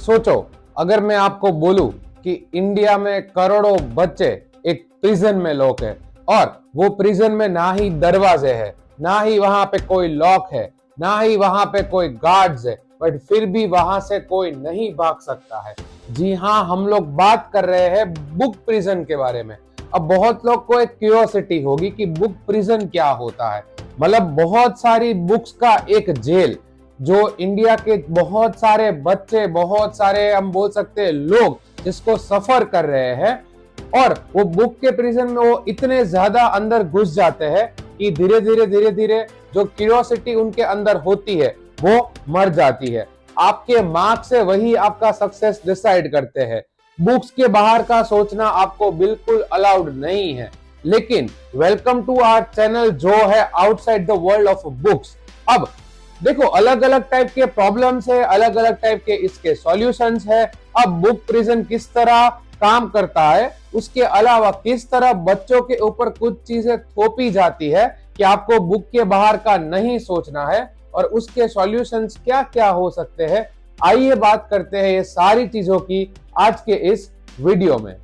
सोचो, अगर मैं आपको बोलूं कि इंडिया में करोड़ों बच्चे एक प्रिजन में लॉक है और वो प्रिजन में ना ही दरवाजे है, ना ही वहां पे कोई लॉक है, ना ही वहां पे कोई गार्ड्स है, बट फिर भी वहां से कोई नहीं भाग सकता है। जी हाँ, हम लोग बात कर रहे हैं बुक प्रिजन के बारे में। अब बहुत लोग को एक क्यूरियोसिटी होगी कि बुक प्रिजन क्या होता है। मतलब बहुत सारी बुक्स का एक जेल जो इंडिया के बहुत सारे बच्चे, बहुत सारे हम बोल सकते हैं लोग जिसको सफर कर रहे हैं, और वो बुक के प्रिजन में वो इतने ज्यादा अंदर घुस जाते हैं कि धीरे धीरे जो क्यूरियोसिटी उनके अंदर होती है वो मर जाती है। आपके मार्क्स से वही आपका सक्सेस डिसाइड करते हैं। बुक्स के बाहर का सोचना आपको बिल्कुल अलाउड नहीं है। लेकिन वेलकम टू आवर चैनल जो है outside the world of books. अब देखो, अलग अलग टाइप के प्रॉब्लम्स है, अलग अलग टाइप के इसके सॉल्यूशंस है। अब बुक प्रिजन किस तरह काम करता है, उसके अलावा किस तरह बच्चों के ऊपर कुछ चीजें थोपी जाती है कि आपको बुक के बाहर का नहीं सोचना है, और उसके सॉल्यूशंस क्या क्या हो सकते हैं, आइए बात करते हैं ये सारी चीजों की आज के इस वीडियो में।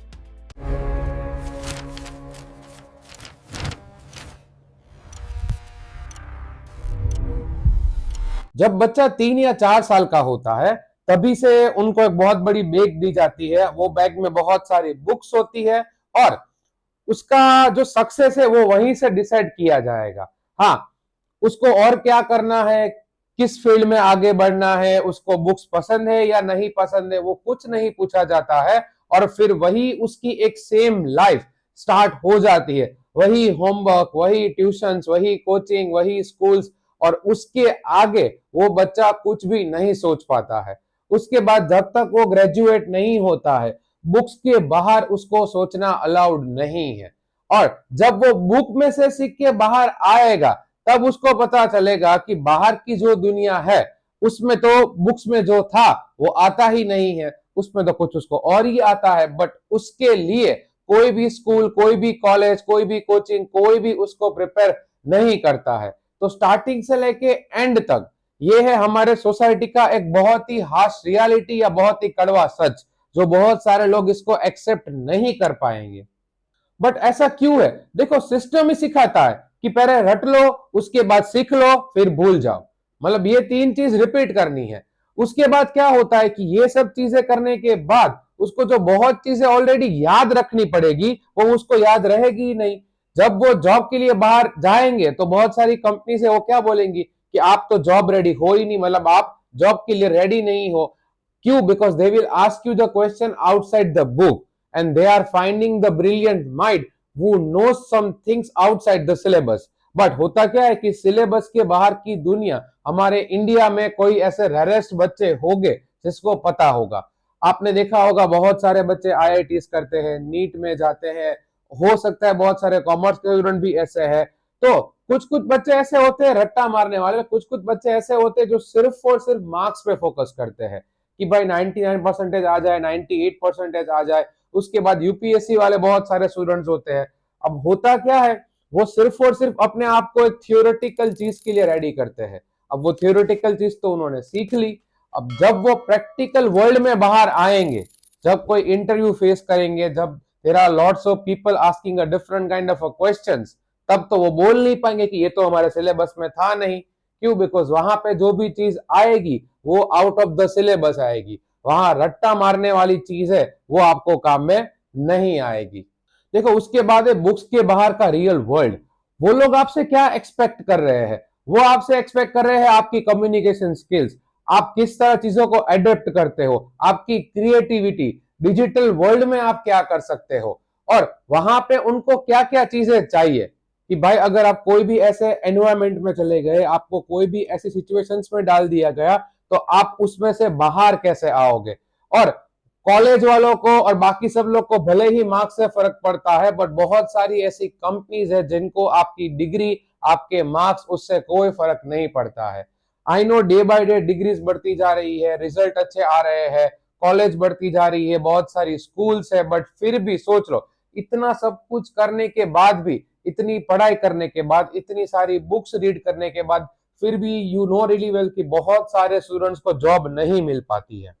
जब बच्चा 3 या 4 साल का होता है तभी से उनको एक बहुत बड़ी बैग दी जाती है। वो बैग में बहुत सारी बुक्स होती है और उसका जो सक्सेस है वो वहीं से डिसाइड किया जाएगा। हाँ, उसको और क्या करना है, किस फील्ड में आगे बढ़ना है, उसको बुक्स पसंद है या नहीं पसंद है, वो कुछ नहीं पूछा जाता है। और फिर वही उसकी एक सेम लाइफ स्टार्ट हो जाती है। वही होमवर्क, वही ट्यूशंस, वही कोचिंग, वही स्कूल्स, और उसके आगे वो बच्चा कुछ भी नहीं सोच पाता है। उसके बाद जब तक वो ग्रेजुएट नहीं होता है, बुक्स के बाहर उसको सोचना अलाउड नहीं है। और जब वो बुक में से सीख के बाहर आएगा तब उसको पता चलेगा कि बाहर की जो दुनिया है उसमें तो बुक्स में जो था वो आता ही नहीं है, उसमें तो कुछ उसको और ही आता है। बट उसके लिए कोई भी स्कूल, कोई भी कॉलेज, कोई भी कोचिंग, कोई भी उसको प्रिपेयर नहीं करता है। तो स्टार्टिंग से लेके एंड तक ये है हमारे सोसाइटी का एक बहुत ही हार्श रियलिटी या बहुत ही कड़वा सच, जो बहुत सारे लोग इसको एक्सेप्ट नहीं कर पाएंगे। बट ऐसा क्यों है? देखो, सिस्टम ही सिखाता है कि पहले रट लो, उसके बाद सीख लो, फिर भूल जाओ। मतलब ये 3 चीज रिपीट करनी है। उसके बाद क्या होता है कि ये सब चीजें करने के बाद उसको जो बहुत चीजें ऑलरेडी याद रखनी पड़ेगी वो उसको याद रहेगी ही नहीं। जब वो जॉब के लिए बाहर जाएंगे तो बहुत सारी कंपनी से वो क्या बोलेंगी कि आप तो जॉब रेडी हो ही नहीं, मतलब आप जॉब के लिए रेडी नहीं हो। क्यों? Because they will ask you the question outside the book and they are finding the brilliant mind who knows some things outside the syllabus। But होता क्या है कि सिलेबस के बाहर की दुनिया हमारे इंडिया में कोई ऐसे रेरेस्ट बच्चे होंगे जिसको पता होगा। आपने देखा होगा बहुत सारे बच्चे आईआईटीज करते हैं, नीट में जाते हैं, हो सकता है बहुत सारे कॉमर्स के स्टूडेंट भी ऐसे हैं। तो कुछ कुछ बच्चे ऐसे होते हैं रट्टा मारने वाले, कुछ कुछ बच्चे ऐसे होते हैं जो सिर्फ और सिर्फ मार्क्स पे फोकस करते हैं कि भाई 99% आ जाए, 98% आ जाए। उसके बाद यूपीएससी वाले बहुत सारे स्टूडेंट्स होते हैं। अब होता क्या है, वो सिर्फ और सिर्फ अपने आप को एक थियोरेटिकल चीज के लिए रेडी करते हैं। अब वो थियोरेटिकल चीज तो उन्होंने सीख ली। अब जब वो प्रैक्टिकल वर्ल्ड में बाहर आएंगे, जब कोई इंटरव्यू फेस करेंगे, जब there are lots of people asking a different kind of questions, तब तो वो बोल नहीं पाएंगे कि ये तो हमारे सिलेबस में था नहीं। क्यों? बिकॉज वहां पे जो भी चीज आएगी वो आउट ऑफ द सिलेबस आएगी। वहां रट्टा मारने वाली चीज है वो आपको काम में नहीं आएगी। देखो, उसके बाद है बुक्स के बाहर का रियल वर्ल्ड। वो लोग आपसे क्या एक्सपेक्ट कर रहे हैं? वो आपसे एक्सपेक्ट कर रहे हैं आपकी कम्युनिकेशन स्किल्स, आप किस तरह चीजों को एडेप्ट करते हो, आपकी क्रिएटिविटी, डिजिटल वर्ल्ड में आप क्या कर सकते हो। और वहां पे उनको क्या क्या चीजें चाहिए कि भाई अगर आप कोई भी ऐसे एनवायरमेंट में चले गए, आपको कोई भी ऐसी सिचुएशंस में डाल दिया गया, तो आप उसमें से बाहर कैसे आओगे। और कॉलेज वालों को और बाकी सब लोग को भले ही मार्क्स से फर्क पड़ता है, बट बहुत सारी ऐसी कंपनीज है जिनको आपकी डिग्री, आपके मार्क्स, उससे कोई फर्क नहीं पड़ता है। I know day by day degrees बढ़ती जा रही है, रिजल्ट अच्छे आ रहे हैं, कॉलेज बढ़ती जा रही है, बहुत सारी स्कूल्स है, बट फिर भी सोच लो, इतना सब कुछ करने के बाद भी, इतनी पढ़ाई करने के बाद, इतनी सारी बुक्स रीड करने के बाद, फिर भी यू नो रियली वेल कि बहुत सारे स्टूडेंट्स को जॉब नहीं मिल पाती है।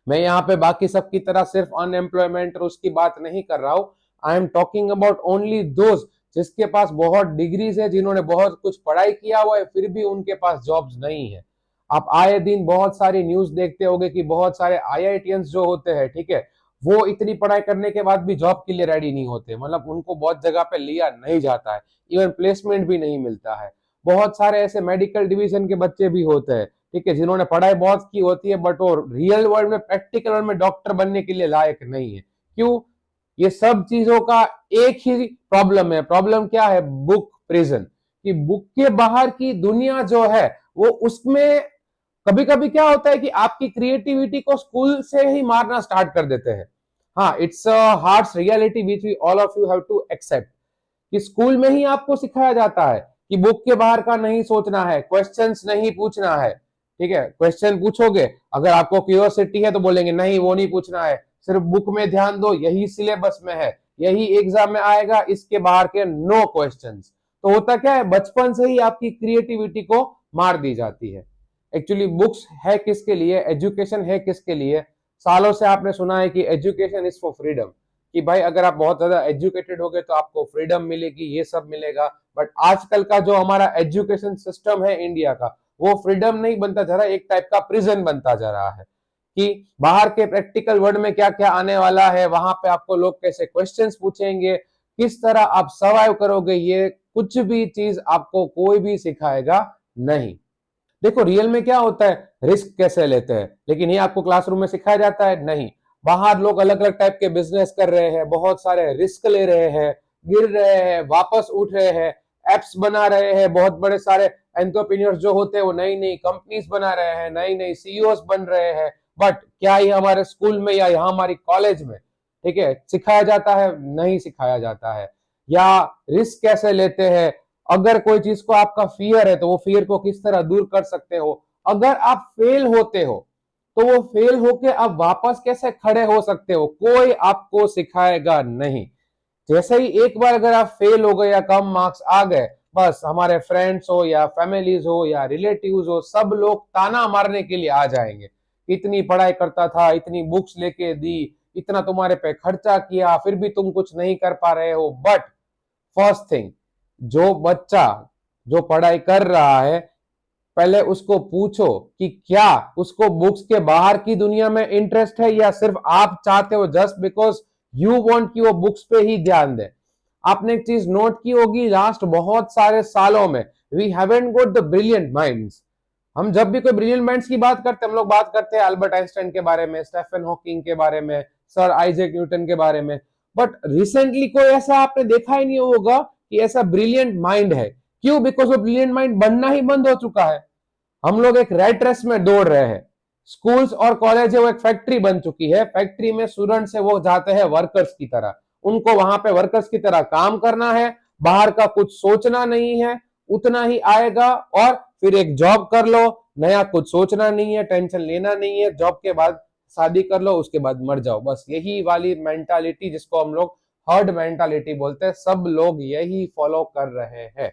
मैं यहाँ पे बाकी सबकी तरह सिर्फ अनएम्प्लॉयमेंट और उसकी बात नहीं कर रहा हूँ। I am talking about only those जिसके पास बहुत डिग्रीज है, जिन्होंने बहुत कुछ पढ़ाई किया हुआ है, फिर भी उनके पास जॉब्स नहीं है। आप आए दिन बहुत सारी न्यूज देखते होंगे कि बहुत सारे आईआईटियंस जो होते हैं, ठीक है, वो इतनी पढ़ाई करने के बाद भी जॉब के लिए रेडी नहीं होते, मतलब उनको बहुत जगह पे लिया नहीं जाता है, इवन प्लेसमेंट भी नहीं मिलता है। बहुत सारे ऐसे मेडिकल डिवीजन के बच्चे भी होते हैं, ठीक है, जिन्होंने पढ़ाई बहुत की होती है बट वो रियल वर्ल्ड में, प्रैक्टिकल वर्ल्ड में डॉक्टर बनने के लिए लायक नहीं है। क्यों? ये सब चीजों का एक ही प्रॉब्लम है। प्रॉब्लम क्या है? Book prison. कि बुक के बाहर की दुनिया जो है वो, उसमें कभी कभी क्या होता है कि आपकी क्रिएटिविटी को स्कूल से ही मारना स्टार्ट कर देते हैं। हाँ, it's a harsh reality which we all of you have to accept कि स्कूल में ही आपको सिखाया जाता है कि बुक के बाहर का नहीं सोचना है, क्वेश्चंस नहीं पूछना है, ठीक है। क्वेश्चन पूछोगे, अगर आपको क्यूरियोसिटी है तो बोलेंगे नहीं वो नहीं पूछना है, सिर्फ बुक में ध्यान दो, यही सिलेबस में है, यही एग्जाम में आएगा, इसके बाहर के नो क्वेश्चंस। तो होता क्या है, बचपन से ही आपकी क्रिएटिविटी को मार दी जाती है। एक्चुअली बुक्स है किसके लिए, एजुकेशन है किसके लिए? सालों से आपने सुना है कि एजुकेशन इज फॉर फ्रीडम, कि भाई अगर आप बहुत ज्यादा एजुकेटेड हो गए तो आपको फ्रीडम मिलेगी, ये सब मिलेगा। बट आजकल का जो हमारा एजुकेशन सिस्टम है इंडिया का, वो फ्रीडम नहीं बनता जा रहा, एक टाइप का प्रिजन बनता जा रहा है। कि बाहर के प्रैक्टिकल वर्ल्ड में क्या क्या आने वाला है, वहां पे आपको लोग कैसे क्वेश्चंस पूछेंगे, किस तरह आप सर्वाइव करोगे, ये कुछ भी चीज आपको कोई भी सिखाएगा नहीं। देखो रियल में क्या होता है, रिस्क कैसे लेते हैं, लेकिन ये आपको क्लासरूम में सिखाया जाता है नहीं। बाहर लोग अलग अलग टाइप के बिजनेस कर रहे हैं, बहुत सारे रिस्क ले रहे हैं, गिर रहे हैं, वापस उठ रहे हैं, एप्स बना रहे हैं, बहुत बड़े सारे एंटरप्रेन्योर्स जो होते हैं वो नई नई कंपनीज बना रहे हैं, नई नई सीईओस बन रहे हैं। बट क्या ये हमारे स्कूल में या यहाँ हमारी कॉलेज में, ठीक है, सिखाया जाता है? नहीं सिखाया जाता है। या रिस्क कैसे लेते हैं, अगर कोई चीज को आपका फियर है तो वो फियर को किस तरह दूर कर सकते हो, अगर आप फेल होते हो तो वो फेल होके आप वापस कैसे खड़े हो सकते हो, कोई आपको सिखाएगा नहीं। जैसे ही एक बार अगर आप फेल हो गए या कम मार्क्स आ गए, बस हमारे फ्रेंड्स हो या फैमिलीज हो या रिलेटिव्स हो, सब लोग ताना मारने के लिए आ जाएंगे। इतनी पढ़ाई करता था, इतनी बुक्स लेके दी, इतना तुम्हारे पे खर्चा किया, फिर भी तुम कुछ नहीं कर पा रहे हो। बट फर्स्ट थिंग, जो बच्चा जो पढ़ाई कर रहा है, पहले उसको पूछो कि क्या उसको बुक्स के बाहर की दुनिया में इंटरेस्ट है, या सिर्फ आप चाहते हो जस्ट बिकॉज यू वांट कि वो बुक्स पे ही ध्यान दे। आपने एक चीज नोट की होगी, लास्ट बहुत सारे सालों में we haven't got the brilliant minds. हम जब भी कोई ब्रिलियंट माइंड्स की बात करते हैं, हम लोग बात करते हैं अल्बर्ट आइंस्टाइन के बारे में, स्टीफन हॉकिंग के बारे में, सर आइजैक न्यूटन के बारे में। बट रिसेंटली कोई ऐसा आपने देखा ही नहीं होगा कि ऐसा ब्रिलियंट माइंड है। क्यों? बिकॉज वो ब्रिलियंट माइंड बनना ही बंद हो चुका है। हम लोग एक रैट रेस में दौड़ रहे हैं। स्कूल्स और कॉलेज है वो एक फैक्ट्री बन चुकी है। फैक्ट्री में स्टूडेंट्स है वो जाते हैं वर्कर्स की तरह, उनको वहां पे वर्कर्स की तरह काम करना है, बाहर का कुछ सोचना नहीं है, उतना ही आएगा और फिर एक जॉब कर लो, नया कुछ सोचना नहीं है, टेंशन लेना नहीं है, जॉब के बाद शादी कर लो, उसके बाद मर जाओ। बस यही वाली मेंटालिटी जिसको हम लोग हर्ड मेंटालिटी बोलते हैं, सब लोग यही फॉलो कर रहे हैं।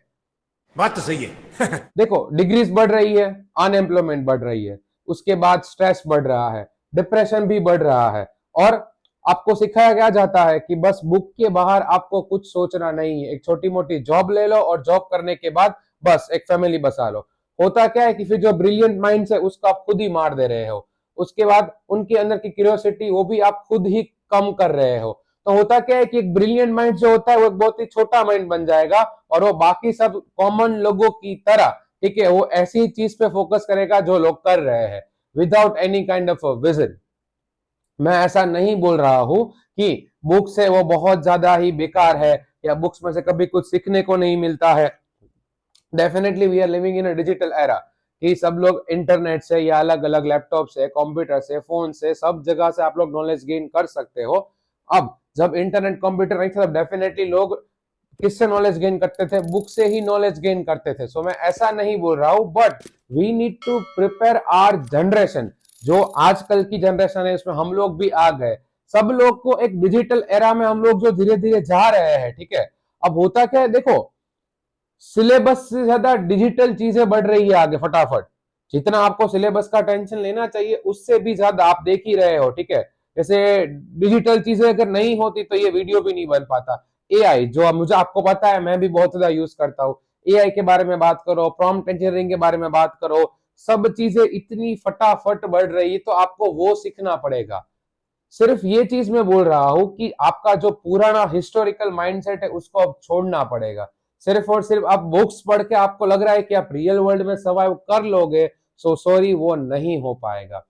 बात तो सही है। देखो डिग्रीज बढ़ रही है, अनएम्प्लॉयमेंट बढ़ रही है, उसके बाद स्ट्रेस बढ़ रहा है, डिप्रेशन भी बढ़ रहा है, और आपको सिखाया क्या जाता है कि बस बुक के बाहर आपको कुछ सोचना नहीं है, एक छोटी मोटी जॉब ले लो और जॉब करने के बाद बस एक फैमिली बसा लो। होता क्या है कि फिर जो ब्रिलियंट माइंड है उसको आप खुद ही मार दे रहे हो, उसके बाद उनके अंदर की क्यूरियोसिटी वो भी आप खुद ही कम कर रहे हो। तो होता क्या है कि एक ब्रिलियंट माइंड जो होता है वो एक बहुत ही छोटा माइंड बन जाएगा, और वो बाकी सब कॉमन लोगों की तरह, ठीक है, वो ऐसी चीज पे फोकस करेगा जो लोग कर रहे हैं, without any kind of vision. मैं ऐसा नहीं बोल रहा हूं कि बुक्स है वो बहुत ज्यादा ही बेकार है, या बुक्स में से कभी कुछ सीखने को नहीं मिलता है। Definitely we are living in a digital era, कि सब लोग इंटरनेट से या अलग अलग लैपटॉप से, कंप्यूटर से, फोन से, सब जगह से आप लोग नॉलेज गेन कर सकते हो। अब जब इंटरनेट कंप्यूटर नहीं था तब डेफिनेटली लोग किससे नॉलेज गेन करते थे? बुक से ही नॉलेज गेन करते थे। सो मैं ऐसा नहीं बोल रहा हूं, but we need to prepare our generation. जो आजकल की जनरेशन है इसमें हम लोग भी आ गए, सब लोग को एक डिजिटल एरा में हम लोग जो धीरे धीरे जा रहे हैं, ठीक है। अब होता क्या है, देखो सिलेबस से ज्यादा डिजिटल चीजें बढ़ रही है आगे फटाफट। जितना आपको सिलेबस का टेंशन लेना चाहिए उससे भी ज्यादा आप देख ही रहे हो, ठीक है। जैसे डिजिटल चीजें अगर नहीं होती तो ये वीडियो भी नहीं बन पाता। एआई जो मुझे आपको पता है, मैं भी बहुत ज्यादा यूज करता हूँ। एआई के बारे में बात करो, प्रॉम्प्ट इंजीनियरिंग के बारे में बात करो, सब चीजें इतनी फटाफट बढ़ रही है, तो आपको वो सीखना पड़ेगा। सिर्फ ये चीज मैं बोल रहा हूं कि आपका जो पुराना हिस्टोरिकल माइंडसेट है उसको अब छोड़ना पड़ेगा। सिर्फ और सिर्फ आप बुक्स पढ़ के आपको लग रहा है कि आप रियल वर्ल्ड में सर्वाइव कर लोगे, सो सॉरी, वो नहीं हो पाएगा।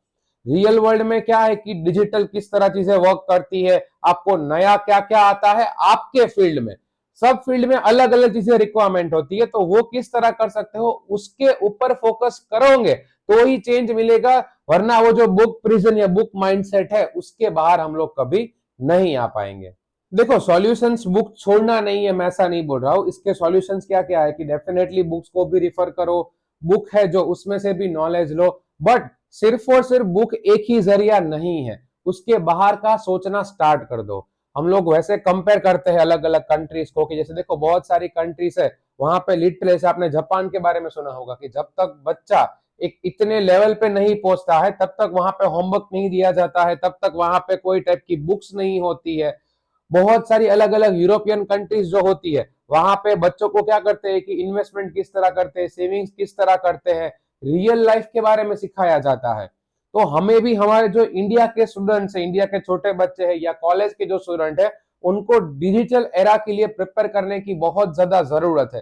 रियल वर्ल्ड में क्या है कि डिजिटल किस तरह चीजें वर्क करती है, आपको नया क्या क्या आता है आपके फील्ड में, सब फील्ड में अलग अलग चीजें रिक्वायरमेंट होती है, तो वो किस तरह कर सकते हो उसके ऊपर फोकस करोगे तो ही चेंज मिलेगा। वरना वो जो बुक प्रिजन या बुक माइंडसेट है उसके बाहर हम लोग कभी नहीं आ पाएंगे। देखो, सॉल्यूशंस बुक छोड़ना नहीं है, मैं ऐसा नहीं बोल रहा हूं। इसके सॉल्यूशंस क्या क्या है कि डेफिनेटली बुक्स को भी रिफर करो, बुक है जो उसमें से भी नॉलेज लो, बट सिर्फ और सिर्फ बुक एक ही जरिया नहीं है, उसके बाहर का सोचना स्टार्ट कर दो। हम लोग वैसे कंपेयर करते हैं अलग अलग कंट्रीज को, कि जैसे देखो बहुत सारी कंट्रीज है, वहां पे लिटरेसी, आपने जापान के बारे में सुना होगा कि जब तक बच्चा एक इतने लेवल पे नहीं पहुंचता है तब तक वहां पे होमवर्क नहीं दिया जाता है, तब तक वहां पे कोई टाइप की बुक्स नहीं होती है। बहुत सारी अलग अलग यूरोपियन कंट्रीज जो होती है, वहां पे बच्चों को क्या करते हैं कि इन्वेस्टमेंट किस तरह करते हैं, सेविंग्स किस तरह करते हैं, रियल लाइफ के बारे में सिखाया जाता है। तो हमें भी हमारे जो इंडिया के स्टूडेंट्स हैं, इंडिया के छोटे बच्चे हैं या कॉलेज के जो स्टूडेंट है, उनको डिजिटल एरा के लिए प्रिपेयर करने की बहुत ज्यादा जरूरत है।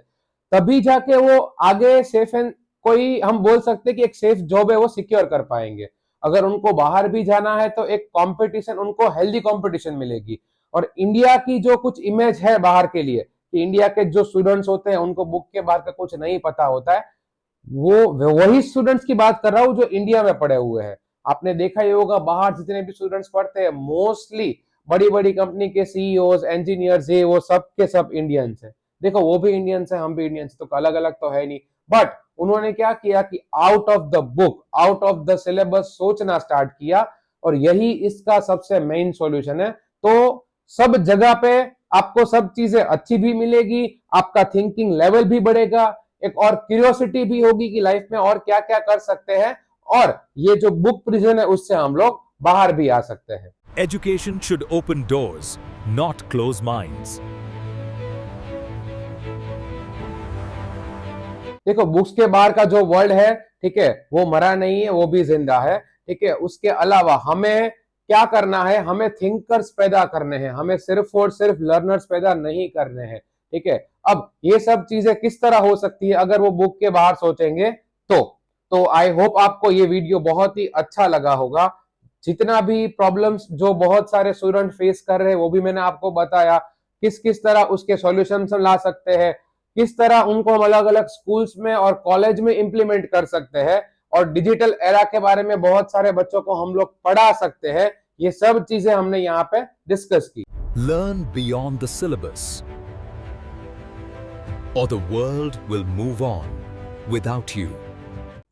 तभी जाके वो आगे सेफ एंड, कोई हम बोल सकते हैं कि एक सेफ जॉब है वो सिक्योर कर पाएंगे। अगर उनको बाहर भी जाना है तो एक कंपटीशन, उनको हेल्दी कंपटीशन मिलेगी। और इंडिया की जो कुछ इमेज है बाहर के लिए, कि इंडिया के जो स्टूडेंट्स होते हैं उनको बुक के बाहर का कुछ नहीं पता होता है, वो वही स्टूडेंट्स की बात कर रहा हूं जो इंडिया में पढ़े हुए हैं। आपने देखा ही होगा बाहर जितने भी स्टूडेंट्स पढ़ते हैं, मोस्टली बड़ी बड़ी कंपनी के सीईओज, इंजीनियर्स, ये वो सब के सब इंडियंस है। देखो, वो भी इंडियंस है, हम भी इंडियंस, तो अलग अलग तो है नहीं, बट उन्होंने क्या किया कि out of the book, out of the syllabus सोचना स्टार्ट किया, और यही इसका सबसे मेन सॉल्यूशन है। तो सब जगह पे आपको सब चीजें अच्छी भी मिलेगी, आपका थिंकिंग लेवल भी बढ़ेगा, एक और क्यूरियोसिटी भी होगी कि लाइफ में और क्या क्या कर सकते हैं, और ये जो बुक प्रिजन है उससे हम लोग बाहर भी आ सकते हैं। Education should open doors, not close minds. देखो, बुक्स के बाहर का जो वर्ल्ड है, ठीक है, वो मरा नहीं है, वो भी जिंदा है, ठीक है। उसके अलावा हमें क्या करना है, हमें थिंकर्स पैदा करने हैं, हमें सिर्फ और सिर्फ लर्नर्स पैदा नहीं करने हैं, ठीक है। अब ये सब चीजें किस तरह हो सकती है अगर वो बुक के बाहर सोचेंगे तो आई होप आपको ये वीडियो बहुत ही अच्छा लगा होगा। जितना भी प्रॉब्लम्स जो बहुत सारे स्टूडेंट फेस कर रहे हैं वो भी मैंने आपको बताया, किस किस तरह उसके सॉल्यूशंस ला सकते हैं, किस तरह उनको हम अलग अलग स्कूल्स में और कॉलेज में इंप्लीमेंट कर सकते हैं, और डिजिटल एरा के बारे में बहुत सारे बच्चों को हम लोग पढ़ा सकते हैं। ये सब चीजें हमने यहाँ पे डिस्कस की। Learn beyond the syllabus, or the world will move on without you.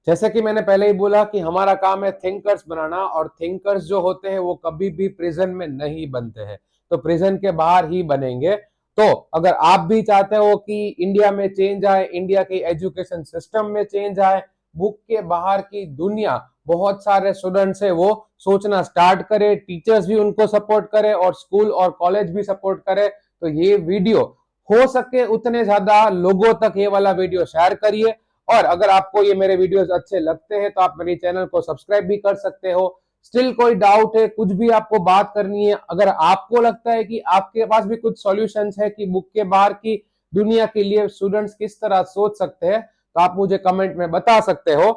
जैसे कि मैंने पहले ही बोला कि हमारा काम है थिंकर्स बनाना, और थिंकर्स जो होते हैं वो कभी भी प्रिजन में नहीं बनते हैं, तो प्रिजन के बाहर ही बनेंगे। तो अगर आप भी चाहते हो कि इंडिया में चेंज आए, इंडिया के एजुकेशन सिस्टम में चेंज आए, बुक के बाहर की दुनिया, बहुत सारे स्टूडेंट्स है वो सोचना स्टार्ट करे, टीचर्स भी उनको सपोर्ट करे और स्कूल और कॉलेज भी सपोर्ट करे, तो ये वीडियो हो सके उतने ज्यादा लोगों तक ये वाला वीडियो शेयर करिए। और अगर आपको ये मेरे वीडियोस अच्छे लगते हैं तो आप मेरे चैनल को सब्सक्राइब भी कर सकते हो। स्टिल कोई डाउट है, कुछ भी आपको बात करनी है, अगर आपको लगता है कि आपके पास भी कुछ सॉल्यूशंस है कि बुक के बाहर की दुनिया के लिए स्टूडेंट्स किस तरह सोच सकते हैं, तो आप मुझे कमेंट में बता सकते हो।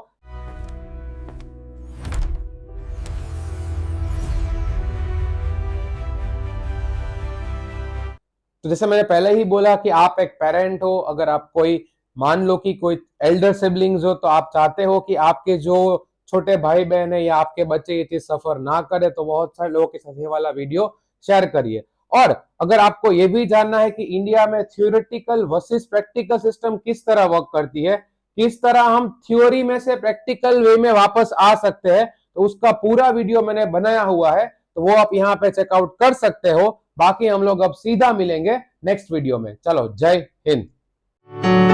तो जैसे मैंने पहले ही बोला कि आप एक पेरेंट हो, अगर आप कोई, मान लो कि कोई एल्डर सिबलिंग्स हो, तो आप चाहते हो कि आपके जो छोटे भाई बहन है या आपके बच्चे ये चीज सफर ना करे, तो बहुत सारे लोगों के साथ ये वाला वीडियो शेयर करिए। और अगर आपको ये भी जानना है कि इंडिया में थियोरेटिकल वर्सेस प्रैक्टिकल सिस्टम किस तरह वर्क करती है, किस तरह हम थ्योरी में से प्रैक्टिकल वे में वापस आ सकते हैं, तो उसका पूरा वीडियो मैंने बनाया हुआ है, तो वो आप यहाँ पे चेकआउट कर सकते हो। बाकी हम लोग अब सीधा मिलेंगे नेक्स्ट वीडियो में। चलो, जय हिंद।